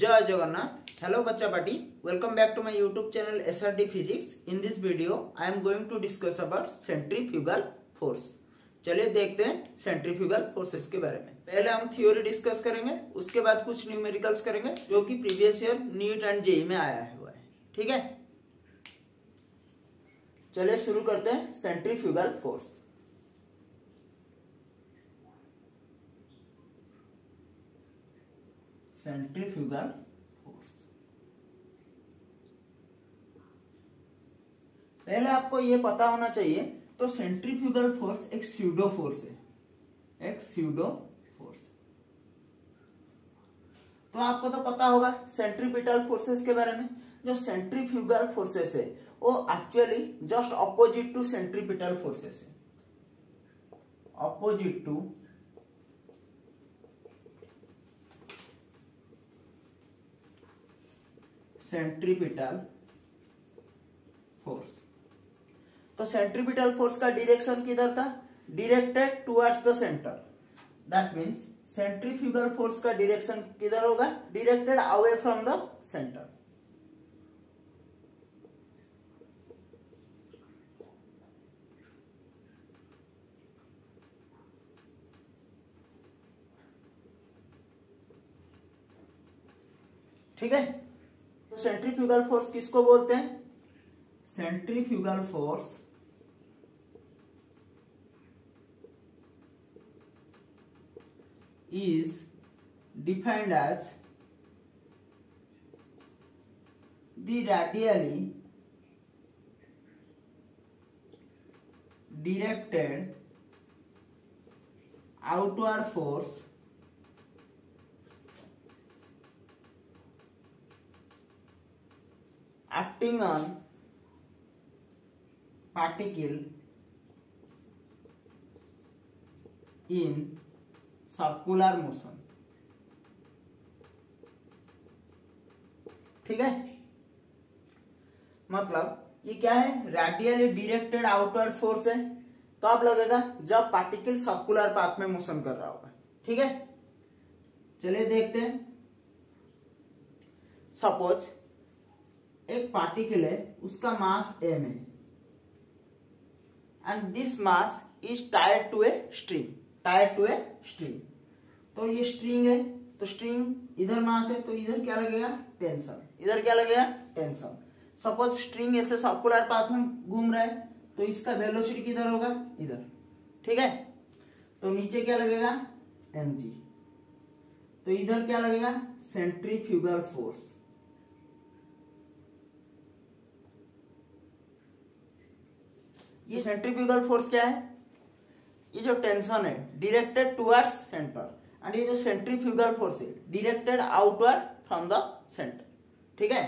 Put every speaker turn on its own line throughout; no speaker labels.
जय जगन्नाथ। हेलो बच्चा party, welcome back to my YouTube channel SRD physics. In this video I am going to discuss about centrifugal force. चलिए देखते हैं centrifugal forces के बारे में। पहले हम थ्योरी डिस्कस करेंगे, उसके बाद कुछ न्यूमेरिकल्स करेंगे जो कि previous year neat and JEE में आया हुआ है। ठीक है, चलिए शुरू करते हैं सेंट्रीफ्यूगल फोर्स। सेंट्रीफ्यूगल फोर्स, पहले आपको यह पता होना चाहिए तो सेंट्रीफ्यूगल फोर्स एक स्यूडो फोर्स है, एक स्यूडो फोर्स। तो आपको तो पता होगा सेंट्रीपिटल फोर्सेस के बारे में। जो सेंट्रीफ्यूगल फोर्सेस है वो actually just opposite to centripetal forces है, ऑपोजिट टू सेंट्रीपिटल फोर्स। तो सेंट्रीपिटल फोर्स का डायरेक्शन किधर था? Directed towards the centre. That means centrifugal force का डायरेक्शन किधर होगा? Directed away from the centre. ठीक है, तो सेंट्रीफ्यूगल फोर्स किसको बोलते हैं? Centrifugal force is defined as the radially directed outward force acting on particle in circular motion. ठीक है, मतलब ये क्या है? रेडियली डायरेक्टेड आउटवर्ड फोर्स है। कब लगेगा? जब पार्टिकल सर्कुलर पाथ में मोशन कर रहा होगा। ठीक है, चलिए देखते हैं। सपोज एक पार्टिकल है, उसका मास m है and this mass is tied to a string, tied to a string. तो ये स्ट्रिंग है, तो स्ट्रिंग इधर मास है, तो इधर क्या लगेगा? टेंशन। इधर क्या लगेगा? टेंशन। सपोज स्ट्रिंग ऐसे सर्कुलर पाथ में घूम रहा है, तो इसका वेलोसिटी किधर होगा? इधर। ठीक है, तो नीचे क्या लगेगा? mg। तो इधर क्या लगेगा? Centrifugal force. ये सेंट्रीफ्यूगल फोर्स क्या है? ये जो टेंशन है डायरेक्टेड टुवर्ड्स सेंटर, एंड ये जो सेंट्रीफ्यूगल फोर्स है directed outward from the centre. ठीक है,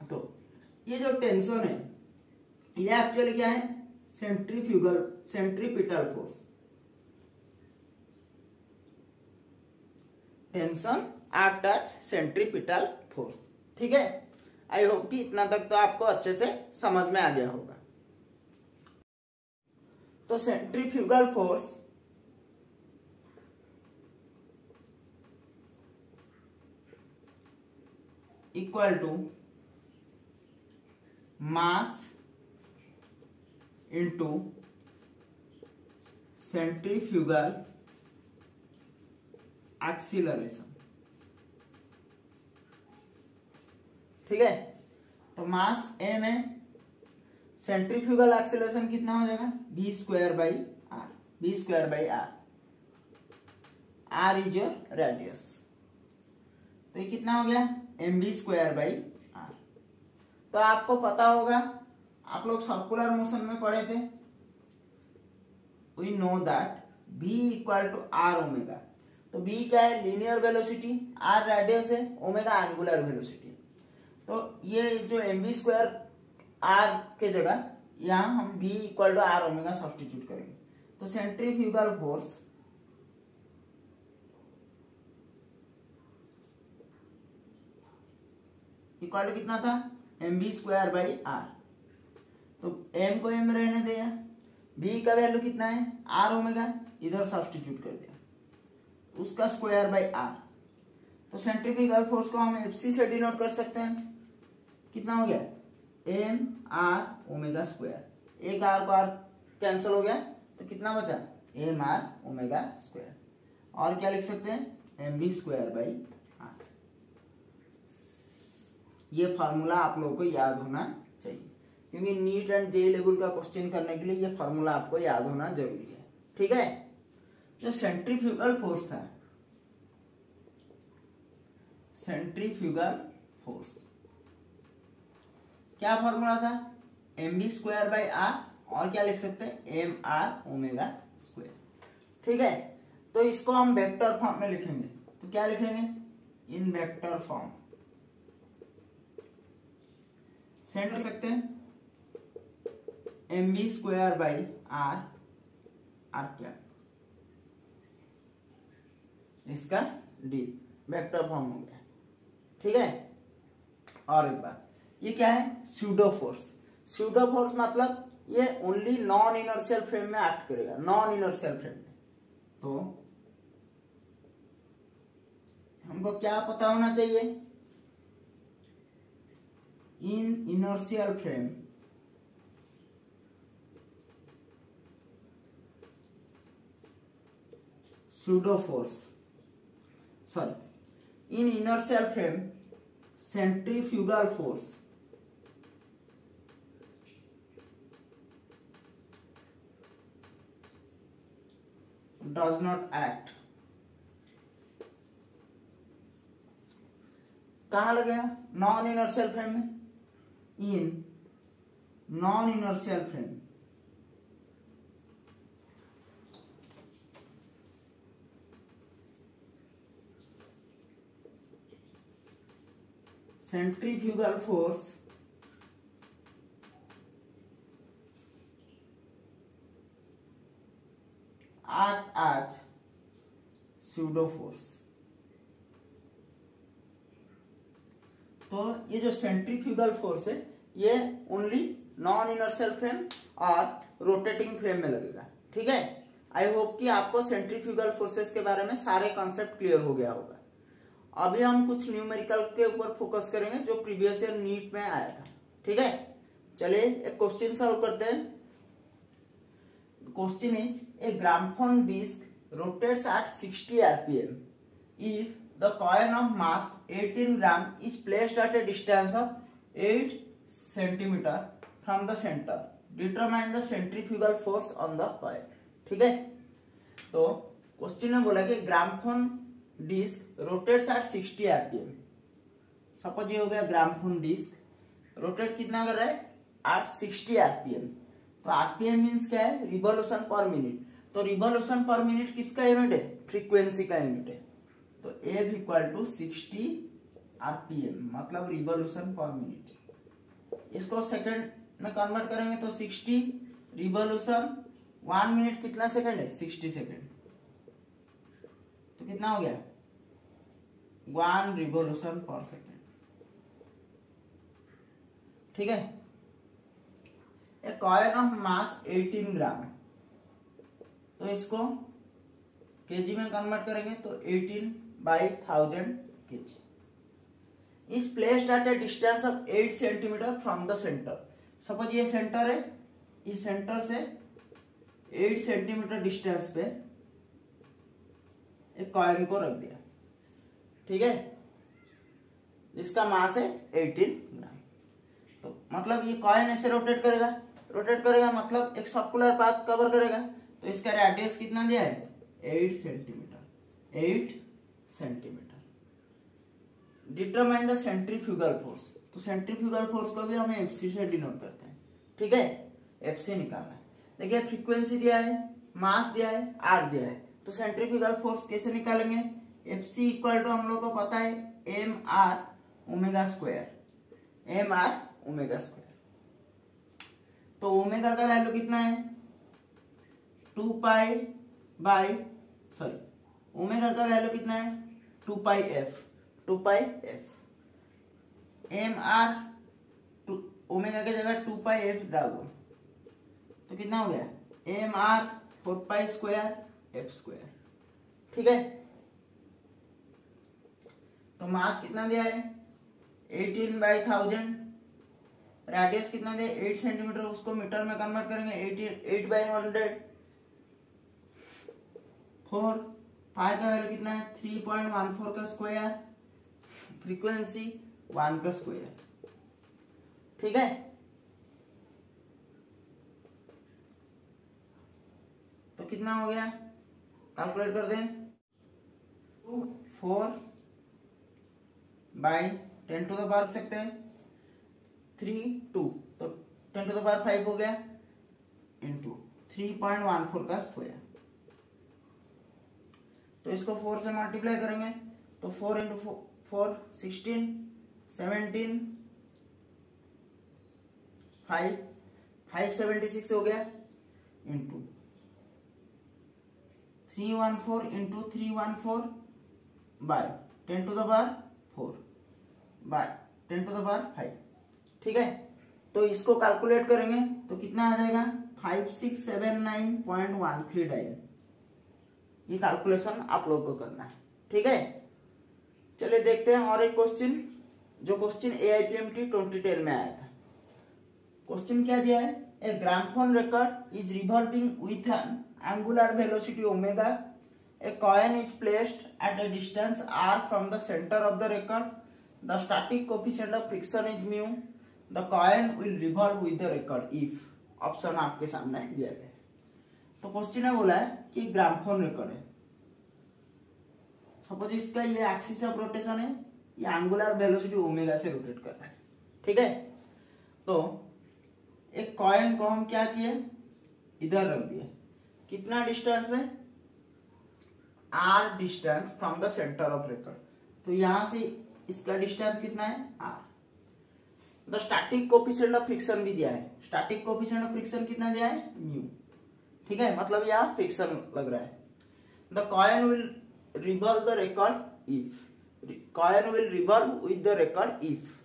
तो ये जो टेंशन है ये एक्चुअली क्या है? Centripetal force. Tension act as centripetal force. ठीक है, आई होप कि इतना तक तो आपको अच्छे से समझ में आ गया होगा। तो centrifugal force equal to mass into centrifugal acceleration. ठीक है, तो मास m है, सेंट्रीफ्यूगल एक्सीलरेशन कितना हो जाएगा? v square by R. v square by R, R is your radius. तो ये कितना हो गया? mv square by R. तो आपको पता होगा, आप लोग सर्कुलर मोशन में पढ़े थे, we know that v equal to R omega. तो v क्या है? लीनियर वेलोसिटी, आर रेडियस है, ओमेगा एंगुलर वेलोसिटी। तो ये जो mv स्क्वायर आर के जगह यहां हम v equal to R omega substitute करेंगे। तो सेंट्रीफ्यूगल फोर्स इक्वल टू कितना था? mv square by R. तो m को m रहने दिया, v का वैल्यू कितना है? आर ओमेगा, इधर सब्स्टिट्यूट कर दिया, उसका स्क्वायर बाई आर। तो सेंट्रीफ्यूगल फोर्स को हम एफसी से डिनोट कर सकते हैं। कितना हो गया, एम आर ओमेगा स्क्वायर, एक आर को आर कैंसिल हो गया तो कितना बचा, एम आर ओमेगा स्क्वायर। और क्या लिख सकते हैं, M B square by R. ये फार्मूला आप लोगों को याद होना चाहिए, क्योंकि नीट एंड जे लेवल का क्वेश्चन करने के लिए ये फार्मूला आपको याद होना जरूरी है। ठीक है, जो सेंट्रीफ्यूगल फोर्स था, सेंट्रीफ्यूगल फोर्स क्या फॉर्मूला था, M B square by R, और क्या लिख सकते हैं, एम आर ओमेगा स्क्वायर। ठीक है, तो इसको हम वेक्टर फॉर्म में लिखेंगे, तो क्या लिखेंगे, इन वेक्टर फॉर्म सेंड कर सकते हैं, M B square by R, R क्या, इसका डी वेक्टर फॉर्म हो गया। ठीक है, और एक बात, ये क्या है, स्यूडो फोर्स। स्यूडो फोर्स मतलब ये ओनली नॉन इनर्शियल फ्रेम में एक्ट करेगा, नॉन इनर्शियल फ्रेम में। तो हमको क्या पता होना चाहिए, in inertial frame pseudo force, sorry, in inertial frame centrifugal force does not act। कहां लगेगा, नॉन इनर्शियल फ्रेम में, in non inertial frame centrifugal force act as pseudo force। तो ये जो सेंट्रीफ्यूगल फोर्स है ये ओनली नॉन इनर्शियल फ्रेम और rotating frame में लगेगा। ठीक है, आई होप कि आपको सेंट्रीफ्यूगल फोर्सेस के बारे में सारे कॉन्सेप्ट क्लियर हो गया होगा। अभी हम कुछ न्यूमेरिकल के ऊपर फोकस करेंगे जो प्रीवियस ईयर नीट में आया था। ठीक है, चलिए एक क्वेश्चन सॉल्व करते हैं। Question is, a gramophone disc rotates at 60 rpm if the coin of mass 18 gram is placed at a distance of 8 centimeter from the center, determine the centrifugal force on the coin। ठीक है, तो question में बोला कि gramophone disc rotates at 60 rpm। Suppose ये हो गया gramophone disc rotate कितना कर रहा है, एट 60 rpm। तो आरपीएम मीन्स क्या है, रिवॉल्यूशन पर मिनट। तो रिवॉल्यूशन पर मिनट किसका यूनिट है, फ्रीक्वेंसी का यूनिट है। तो एफ इक्वल टू 60 आरपीएम मतलब रिवॉल्यूशन पर मिनट। इसको सेकंड में कन्वर्ट करेंगे तो 60 रिवॉल्यूशन 1 मिनट कितना सेकंड है, 60 सेकंड। तो कितना हो गया, 1 रिवॉल्यूशन पर सेकंड। ठीक है, एक कॉइन ऑफ मास 18 ग्राम, तो इसको केजी में कन्वर्ट करेंगे तो 18/1000 KG. Is placed at A distance of 8 centimetre from the centre. Suppose ये सेंटर है, इस सेंटर से 8 सेंटीमीटर डिस्टेंस पे एक कॉइन को रख दिया। ठीक है, जिसका मास है 18 ग्राम। तो मतलब ये कॉइन ऐसे रोटेट करेगा, रोटेट करेगा मतलब एक सर्कुलर पाथ कवर करेगा। तो इसका रेडियस कितना दिया है, 8 centimetre, 8 centimetre. Determine the centrifugal force. तो सेंट्रीफ्यूगल फोर्स को भी हम एफसी से डिनोट करते हैं। ठीक है, एफसी निकालना है। देखिए फ्रीक्वेंसी दिया है, मास दिया है, आर दिया है। तो सेंट्रीफ्यूगल फोर्स कैसे निकालेंगे, एफसी इक्वल टू हम लोग को पता है M R omega square, M R omega square. तो ओमेगा का वैल्यू कितना है, 2 पाई बाई, सॉरी ओमेगा का वैल्यू कितना है, 2 pi F, 2 pi F. M R omega की जगह 2 पाई एफ डाल दो तो कितना हो गया, M R 4 pi square F square. ठीक है, तो मास कितना दिया है 18/1000, रेडियस कितना दिया 8 सेंटीमीटर, उसको मीटर में कन्वर्ट करेंगे 8/100, 4 पाई का वैल्यू कितना है 3.14 का स्क्वायर, फ्रीक्वेंसी 1 का स्क्वायर। ठीक है, तो कितना हो गया कैलकुलेट कर दें 4/10 लिख सकते हैं 2 तो 10⁵ हो गया इंटू 3.14 का स्क्वायर। तो इसको 4 से मल्टीप्लाई करेंगे तो 4 इंटू 4 16, 17, 576 हो गया इंटू 314 इंटू 314 बाय 10⁴ बाय 10⁵। ठीक है, तो इसको कैलकुलेट करेंगे तो कितना आ जाएगा 5679.139। ये कैलकुलेशन आप लोग को करना है। ठीक है, चलिए देखते हैं और एक क्वेश्चन, जो क्वेश्चन AIPMT 2010 में आया था। क्वेश्चन क्या दिया है, ए gramophone record is revolving with an angular velocity omega. A coin is placed at a distance r from the center of the record. The static coefficient of friction is mu. The coin will revolve with the record if option आपके सामने दिया गया है। तो question है बोला है कि ग्रामोफोन रिकॉर्ड है, सपोज इसका ये एक्सिस ऑफ रोटेशन है, ये एंगुलर वेलोसिटी ओमेगा से रोटेट कर रहा है। ठीक है, तो एक कॉइन को हम क्या किए इधर रख दिए, कितना डिस्टेंस में r distance from the centre of record. तो यहां से इसका डिस्टेंस कितना है r। The static coefficient of friction भी दिया है, स्टैटिक कोएफिशिएंट ऑफ फ्रिक्शन कितना दिया है म्यू। ठीक है, मतलब यहाँ फ्रिक्शन लग रहा है। The coin will revolve the record if, coin will revolve with the record if.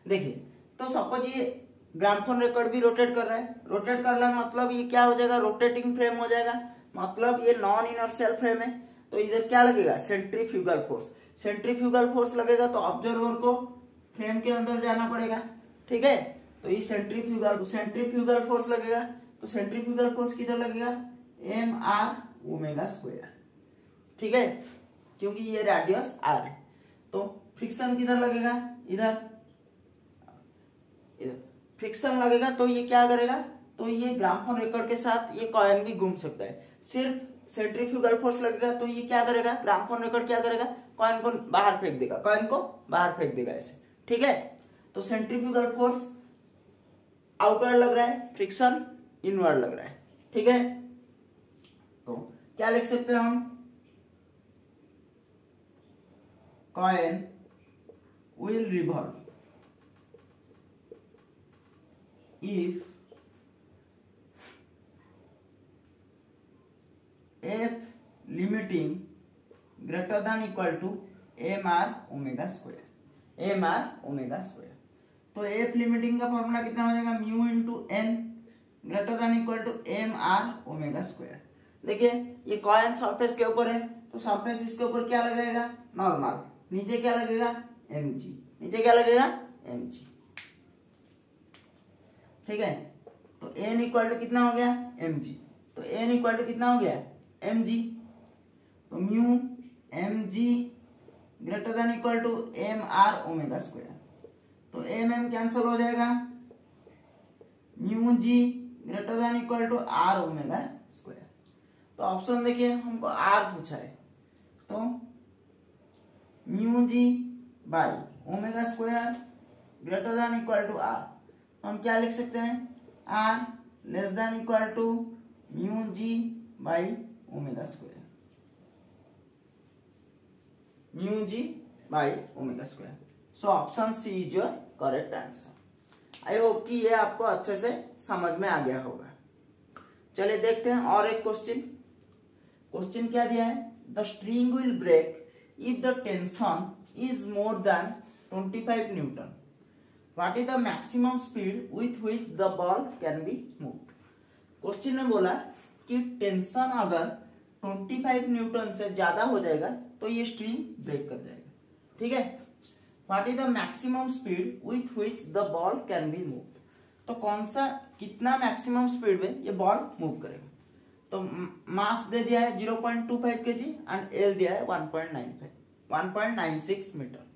देखिए, तो सपोज ये ग्रामोफोन रिकॉर्ड भी रोटेट कर रहा है, रोटेट कर रहा है मतलब ये क्या हो जाएगा रोटेटिंग फ्रेम हो जाएगा, मतलब ये नॉन इनर्शियल फ्रेम है। तो इधर क्या लगेगा सेंट्रीफ्यूगल फोर्स, सेंट्रीफ्यूगल फोर्स लगेगा तो ऑब्जर्वर को फ्रेम के अंदर जाना पड़ेगा। ठीक है, तो ये सेंट्रीफ्यूगल फोर्स लगेगा, तो सेंट्रीफ्यूगल फोर्स किधर लगेगा mr ओमेगा स्क्वायर। ठीक है, क्योंकि ये रेडियस r है। तो फ्रिक्शन किधर लगेगा इधर फ्रिक्शन लगेगा, तो ये क्या करेगा, तो ये ग्रामोफोन रिकॉर्ड के साथ ये कॉइन भी घूम सकता है। सिर्फ सेंट्रीफ्यूगल फोर्स लगेगा तो ये क्या करेगा, ग्रामोफोन रिकॉर्ड क्या करेगा, कॉइन को बाहर फेंक देगा, कॉइन को बाहर फेंक देगा ऐसे। ठीक है, तो सेंट्रीफ्यूगल फोर्स आउटवर्ड लग रहा है, फ्रिक्शन इनवर्ड लग रहा है। ठीक है, तो क्या लिख सकते हैं हम, coin will revolve if f limiting greater than equal to mr omega square, mr omega square. तो f लिमिटिंग का फॉर्मूला कितना हो जाएगा mu into n greater than equal to mr omega square. देखिए ये कॉइन सरफेस के ऊपर है, तो सरफेस इसके ऊपर क्या लगेगा नॉर्मल, नीचे क्या लगेगा mg, नीचे क्या लगेगा mg। ठीक है, तो n इक्वल टू कितना हो गया mg, तो n इक्वल टू कितना हो गया mg, तो mu mg greater than equal to mr omega square. तो mm कैंसिल हो जाएगा, mu g greater than equal to r omega square. तो ऑप्शन देखिए हमको r पूछा है, तो mu g by omega square greater than equal to r, हम क्या लिख सकते हैं r less than equal to mu g by omega square, mu g by omega square. So option C is your correct answer. I hope कि ये आपको अच्छे से समझ में आ गया होगा। चलिए देखते हैं और एक क्वेश्चन। क्वेश्चन क्या दिया है, the string will break if the tension is more than 25 newton. What is the maximum speed with which the ball can be moved? Question ने बोला कि टेंशन अगर 25 न्यूटन से ज्यादा हो जाएगा तो ये स्ट्रिंग ब्रेक कर जाएगा। ठीक है। What is the maximum speed with which the ball can be move. तो कौन सा कितना मैक्सिमम स्पीड में ये बॉल मूव करेगा। तो मास दे दिया है 0.25 kg एंड एल दिया है 1.96 मीटर।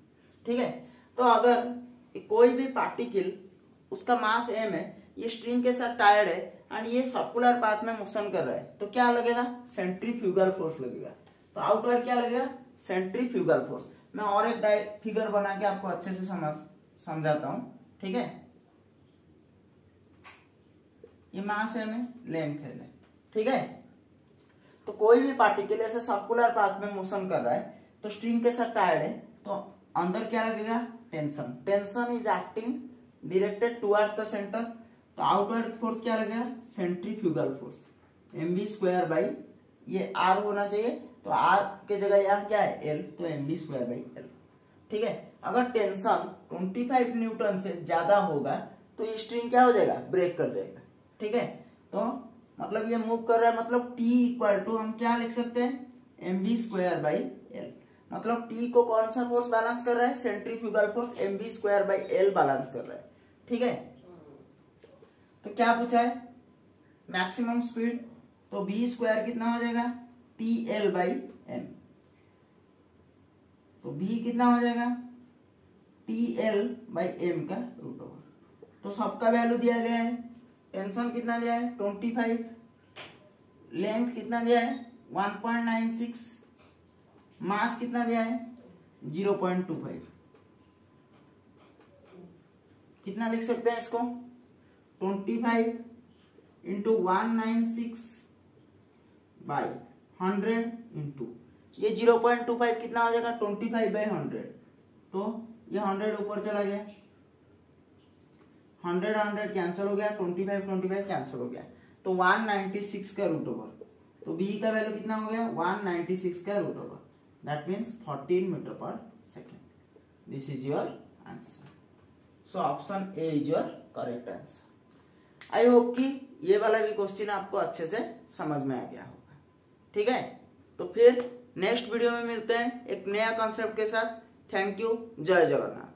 ठीक है। तो अगर कोई भी पार्टिकल उसका मास m है, ये स्ट्रिंग के साथ टायर्ड है एंड ये सर्कुलर पाथ में मोशन कर रहा है, तो क्या लगेगा, सेंट्रीफ्यूगल फोर्स लगेगा। तो आउटवर्ड क्या लगेगा, सेंट्रीफ्यूगल फोर्स। मैं और एक फिगर बना के आपको अच्छे से समझाता हूं। ठीक है। ये मास है में लेंथ है। ठीक है। तो कोई भी पार्टिकल ऐसे सर्कुलर पाथ में मोशन कर रहा है तो स्ट्रिंग के साथ टायर्ड है, तो अंदर क्या लगेगा, tension. Tension is acting directed towards the centre. तो आउटवर्ड फोर्स क्या लगेगा, सेंट्रीफ्यूगल फोर्स mv² बाई ये r होना चाहिए, तो r के जगह यहाँ क्या है l, तो mv² बाई l। ठीक है। अगर टेंशन 25 न्यूटन से ज्यादा होगा तो ये स्ट्रिंग क्या हो जाएगा, ब्रेक कर जाएगा। ठीक है। तो मतलब ये मूव कर रहा है, मतलब T इक्वल टू हम क्या लिख सकते हैं, mv² बाई l। मतलब T को कौन सा फोर्स बैलेंस कर रहा है, centrifugal force mv² by l balance कर रहा है। ठीक है। तो क्या पूछा है, मैक्सिमम स्पीड, तो v² कितना हो जाएगा, TL बाई m। तो v कितना हो जाएगा, TL बाई m का रूट ओवर। तो सबका वैल्यू दिया गया है। टेंशन कितना दिया है 25, लेंथ कितना दिया है 1.96, मास कितना दिया है 0.25। कितना लिख सकते हैं इसको, 25 इंटू 196 बाई 100 इंटू ये 0.25 कितना हो जाएगा 25 बाई 100। तो ये 100 ऊपर चला गया, 100 कैंसिल हो गया, 25 कैंसिल हो गया, तो 196 का रूट ओवर। तो b का वैल्यू कितना हो गया 196 का root over, that means 14 metre पर second. This is your answer. So option a is your correct answer. I hope कि ये वाला भी क्वेश्चन आपको अच्छे से समझ में आ गया होगा। ठीक है। तो फिर नेक्स्ट वीडियो में मिलते हैं एक नया कॉन्सेप्ट के साथ। Thank you. जय जगन्नाथ।